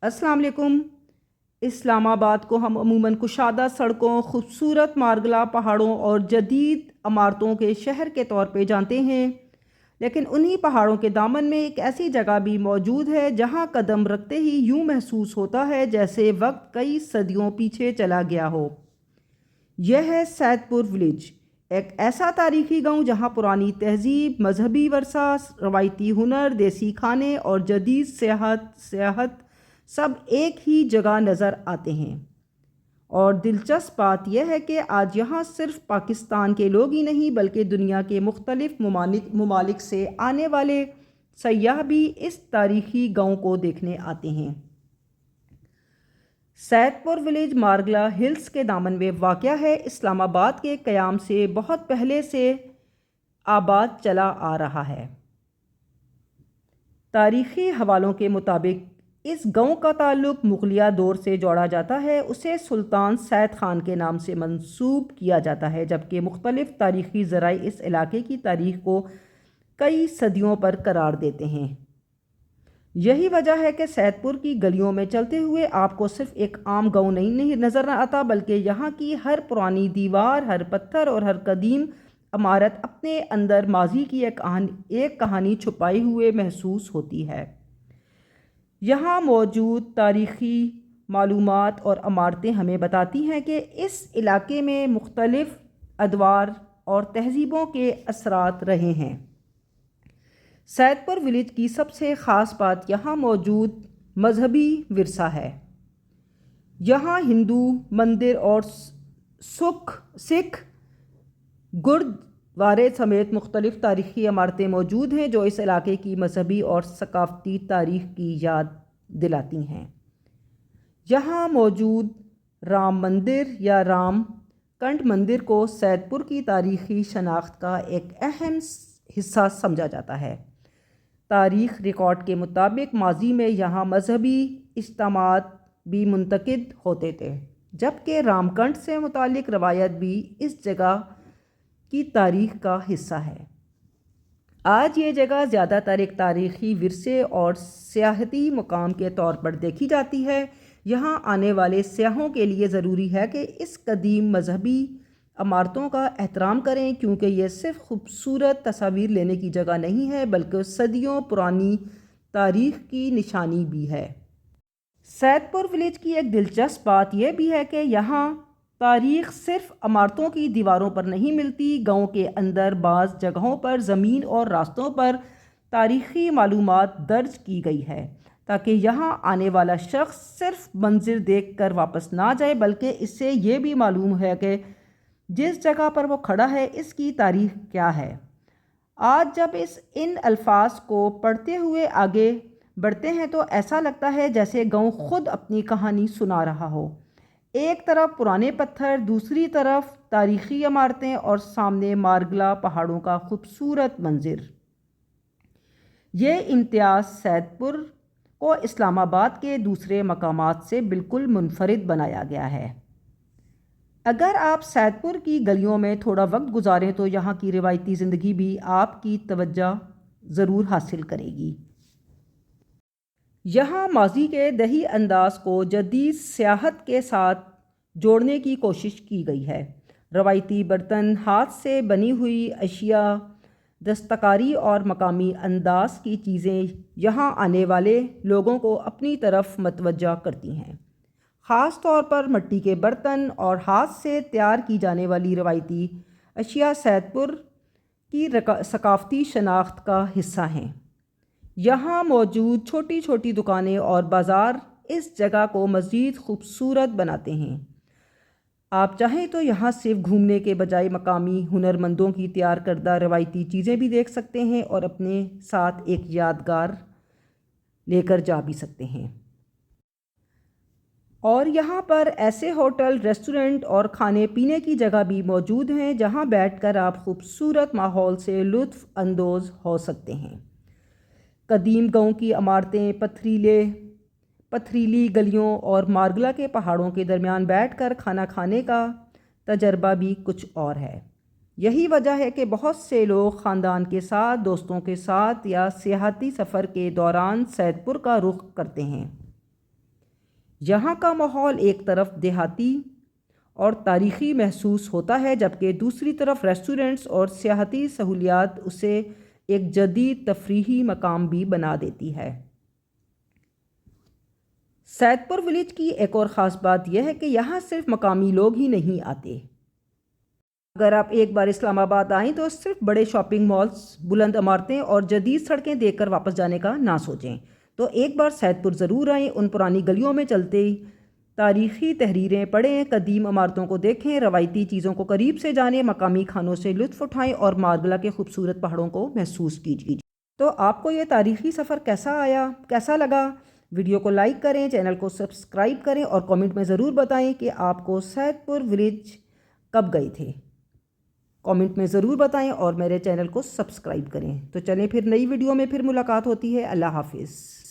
السلام علیکم۔ اسلام آباد کو ہم عموماً کشادہ سڑکوں، خوبصورت مارگلا پہاڑوں اور جدید عمارتوں کے شہر کے طور پہ جانتے ہیں، لیکن انہی پہاڑوں کے دامن میں ایک ایسی جگہ بھی موجود ہے جہاں قدم رکھتے ہی یوں محسوس ہوتا ہے جیسے وقت کئی صدیوں پیچھے چلا گیا ہو۔ یہ ہے سید پور ولیج، ایک ایسا تاریخی گاؤں جہاں پرانی تہذیب، مذہبی ورثہ، روایتی ہنر، دیسی کھانے اور جدید سیاحت سب ایک ہی جگہ نظر آتے ہیں۔ اور دلچسپ بات یہ ہے کہ آج یہاں صرف پاکستان کے لوگ ہی نہیں بلکہ دنیا کے مختلف ممالک سے آنے والے سیاح بھی اس تاریخی گاؤں کو دیکھنے آتے ہیں۔ سید پور ولیج مارگلا ہلز کے دامن میں واقع ہے، اسلام آباد کے قیام سے بہت پہلے سے آباد چلا آ رہا ہے۔ تاریخی حوالوں کے مطابق اس گاؤں کا تعلق مغلیہ دور سے جوڑا جاتا ہے، اسے سلطان سید خان کے نام سے منسوب کیا جاتا ہے، جبکہ مختلف تاریخی ذرائع اس علاقے کی تاریخ کو کئی صدیوں پر قرار دیتے ہیں۔ یہی وجہ ہے کہ سید پور کی گلیوں میں چلتے ہوئے آپ کو صرف ایک عام گاؤں نہیں نظر آتا، بلکہ یہاں کی ہر پرانی دیوار، ہر پتھر اور ہر قدیم عمارت اپنے اندر ماضی کی ایک کہانی چھپائے ہوئے محسوس ہوتی ہے۔ یہاں موجود تاریخی معلومات اور عمارتیں ہمیں بتاتی ہیں کہ اس علاقے میں مختلف ادوار اور تہذیبوں کے اثرات رہے ہیں۔ سید پور ولیج کی سب سے خاص بات یہاں موجود مذہبی ورثہ ہے۔ یہاں ہندو مندر اور سکھ گردوارے سمیت مختلف تاریخی عمارتیں موجود ہیں جو اس علاقے کی مذہبی اور ثقافتی تاریخ کی یاد دلاتی ہیں۔ یہاں موجود رام مندر یا رام کنڈ مندر کو سید پور کی تاریخی شناخت کا ایک اہم حصہ سمجھا جاتا ہے۔ تاریخ ریکارڈ کے مطابق ماضی میں یہاں مذہبی اجتماعات بھی منعقد ہوتے تھے، جبکہ رام کنڈ سے متعلق روایت بھی اس جگہ کی تاریخ کا حصہ ہے۔ آج یہ جگہ زیادہ تر ایک تاریخی ورثے اور سیاحتی مقام کے طور پر دیکھی جاتی ہے۔ یہاں آنے والے سیاحوں کے لیے ضروری ہے کہ اس قدیم مذہبی عمارتوں کا احترام کریں، کیونکہ یہ صرف خوبصورت تصاویر لینے کی جگہ نہیں ہے بلکہ صدیوں پرانی تاریخ کی نشانی بھی ہے۔ سید پور ولیج کی ایک دلچسپ بات یہ بھی ہے کہ یہاں تاریخ صرف عمارتوں کی دیواروں پر نہیں ملتی، گاؤں کے اندر بعض جگہوں پر زمین اور راستوں پر تاریخی معلومات درج کی گئی ہے، تاکہ یہاں آنے والا شخص صرف منظر دیکھ کر واپس نہ جائے بلکہ اس سے یہ بھی معلوم ہے کہ جس جگہ پر وہ کھڑا ہے اس کی تاریخ کیا ہے۔ آج جب ان الفاظ کو پڑھتے ہوئے آگے بڑھتے ہیں تو ایسا لگتا ہے جیسے گاؤں خود اپنی کہانی سنا رہا ہو، ایک طرف پرانے پتھر، دوسری طرف تاریخی عمارتیں اور سامنے مارگلا پہاڑوں کا خوبصورت منظر۔ یہ امتیاز سید پور کو اسلام آباد کے دوسرے مقامات سے بالکل منفرد بنایا گیا ہے۔ اگر آپ سید پور کی گلیوں میں تھوڑا وقت گزاریں تو یہاں کی روایتی زندگی بھی آپ کی توجہ ضرور حاصل کرے گی۔ یہاں ماضی کے دیہی انداز کو جدید سیاحت کے ساتھ جوڑنے کی کوشش کی گئی ہے۔ روایتی برتن، ہاتھ سے بنی ہوئی اشیاء، دستکاری اور مقامی انداز کی چیزیں یہاں آنے والے لوگوں کو اپنی طرف متوجہ کرتی ہیں۔ خاص طور پر مٹی کے برتن اور ہاتھ سے تیار کی جانے والی روایتی اشیاء سید پور کی ثقافتی شناخت کا حصہ ہیں۔ یہاں موجود چھوٹی چھوٹی دکانیں اور بازار اس جگہ کو مزید خوبصورت بناتے ہیں۔ آپ چاہیں تو یہاں صرف گھومنے کے بجائے مقامی ہنرمندوں کی تیار کردہ روایتی چیزیں بھی دیکھ سکتے ہیں اور اپنے ساتھ ایک یادگار لے کر جا بھی سکتے ہیں۔ اور یہاں پر ایسے ہوٹل، ریسٹورنٹ اور کھانے پینے کی جگہ بھی موجود ہیں جہاں بیٹھ کر آپ خوبصورت ماحول سے لطف اندوز ہو سکتے ہیں۔ قدیم گاؤں کی عمارتیں، پتھریلی گلیوں اور مارگلا کے پہاڑوں کے درمیان بیٹھ کر کھانا کھانے کا تجربہ بھی کچھ اور ہے۔ یہی وجہ ہے کہ بہت سے لوگ خاندان کے ساتھ، دوستوں کے ساتھ یا سیاحتی سفر کے دوران سید پور کا رخ کرتے ہیں۔ یہاں کا ماحول ایک طرف دیہاتی اور تاریخی محسوس ہوتا ہے، جبکہ دوسری طرف ریسٹورنٹس اور سیاحتی سہولیات اسے ایک جدید تفریحی مقام بھی بنا دیتی ہے۔ سید پور ولیج کی ایک اور خاص بات یہ ہے کہ یہاں صرف مقامی لوگ ہی نہیں آتے۔ اگر آپ ایک بار اسلام آباد آئیں تو صرف بڑے شاپنگ مالز، بلند عمارتیں اور جدید سڑکیں دیکھ کر واپس جانے کا نہ سوچیں۔ تو ایک بار سید پور ضرور آئیں، ان پرانی گلیوں میں چلتے تاریخی تحریریں پڑھیں، قدیم عمارتوں کو دیکھیں، روایتی چیزوں کو قریب سے جانیں، مقامی کھانوں سے لطف اٹھائیں اور مارگلا کے خوبصورت پہاڑوں کو محسوس کیجیے۔ تو آپ کو یہ تاریخی سفر کیسا لگا؟ ویڈیو کو لائک کریں، چینل کو سبسکرائب کریں اور کامنٹ میں ضرور بتائیں کہ آپ کو سید پور ولیج کب گئے تھے۔ کامنٹ میں ضرور بتائیں اور میرے چینل کو سبسکرائب کریں۔ تو چلیں پھر نئی ویڈیو میں پھر ملاقات ہوتی ہے۔ اللہ حافظ۔